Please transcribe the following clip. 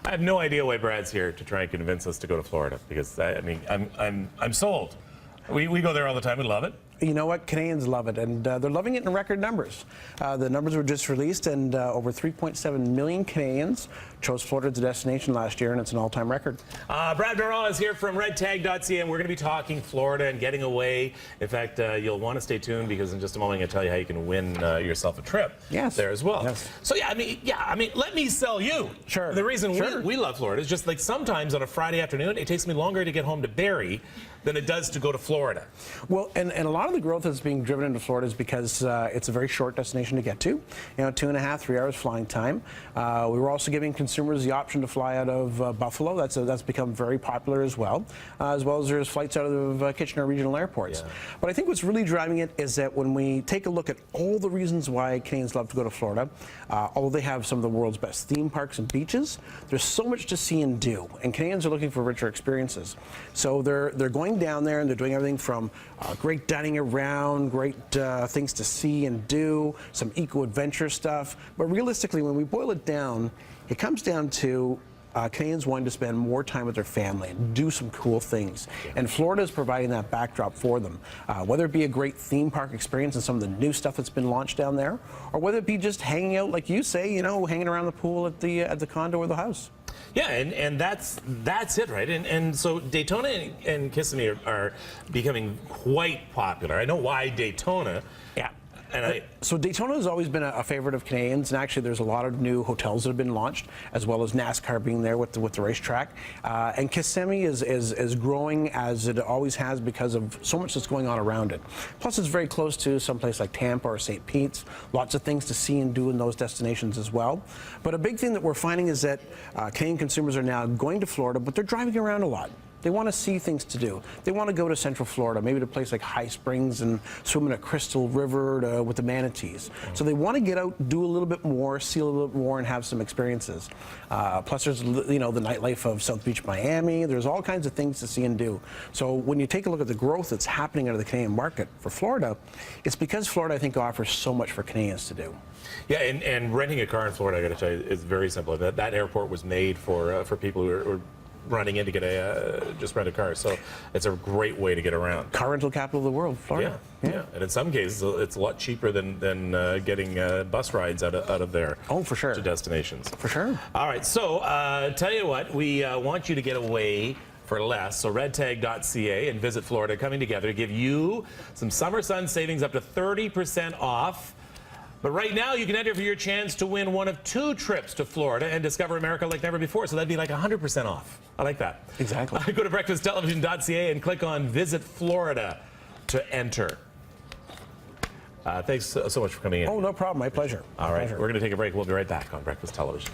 I have no idea why Brad's here to try and convince us to go to Florida, because I mean, I'm sold. We go there all the time. We love it. You know what? Canadians love it, and they're loving it in record numbers. The numbers were just released, and over 3.7 million Canadians chose Florida as a destination last year, and it's an all-time record. Brad Miron is here from redtag.ca, and we're going to be talking Florida and getting away. In fact, you'll want to stay tuned, because in just a moment I'm going to tell you how you can win yourself a trip there as well. Yes. So I mean, let me sell you. Sure. The reason we love Florida is just like sometimes on a Friday afternoon, it takes me longer to get home to Barrie than it does to go to Florida. Well, and a lot of the growth that's being driven into Florida is because it's a very short destination to get to. You know, 2.5, 3 hours flying time. We were also giving consumers the option to fly out of Buffalo. That's become very popular as well as there's flights out of Kitchener regional airports. Yeah. But I think what's really driving it is that when we take a look at all the reasons why Canadians love to go to Florida, although they have some of the world's best theme parks and beaches, there's so much to see and do, and Canadians are looking for richer experiences. So they're going down there, and they're doing everything from great dining around, great things to see and do, some eco-adventure stuff. But realistically, when we boil it down, it comes down to Canadians wanting to spend more time with their family and do some cool things. And Florida is providing that backdrop for them. Whether it be a great theme park experience and some of the new stuff that's been launched down there, or whether it be just hanging out, like you say, you know, hanging around the pool at the condo or the house. Yeah, and that's it, right? And so Daytona and Kissimmee are becoming quite popular. I know why Daytona. Yeah. And so Daytona has always been a favorite of Canadians, and actually there's a lot of new hotels that have been launched, as well as NASCAR being there with the racetrack. And Kissimmee is growing as it always has because of so much that's going on around it. Plus, it's very close to someplace like Tampa or St. Pete's. Lots of things to see and do in those destinations as well. But a big thing that we're finding is that Canadian consumers are now going to Florida, but they're driving around a lot. They want to see things to do. They want to go to Central Florida, maybe to a place like High Springs and swim in a crystal river with the manatees. So they want to get out, do a little bit more, see a little bit more, and have some experiences. Plus, there's the nightlife of South Beach, Miami. There's all kinds of things to see and do. So when you take a look at the growth that's happening out of the Canadian market for Florida, it's because Florida, I think, offers so much for Canadians to do. yeah, and renting a car in Florida, I got to tell you, is very simple. That airport was made for people who are running in to get just rent a car, so it's a great way to get around. Car rental capital of the world, Florida. Yeah. And in some cases, it's a lot cheaper than getting bus rides out of there. Oh, for sure. To destinations. For sure. All right, so tell you what, we want you to get away for less. So redtag.ca and Visit Florida coming together to give you some summer sun savings up to 30% off. But right now, you can enter for your chance to win one of 2 trips to Florida and discover America like never before. So that'd be like 100% off. I like that. Exactly. Go to breakfasttelevision.ca and click on Visit Florida to enter. Thanks so much for coming in. Oh, no problem. My pleasure. All right. We're going to take a break. We'll be right back on Breakfast Television.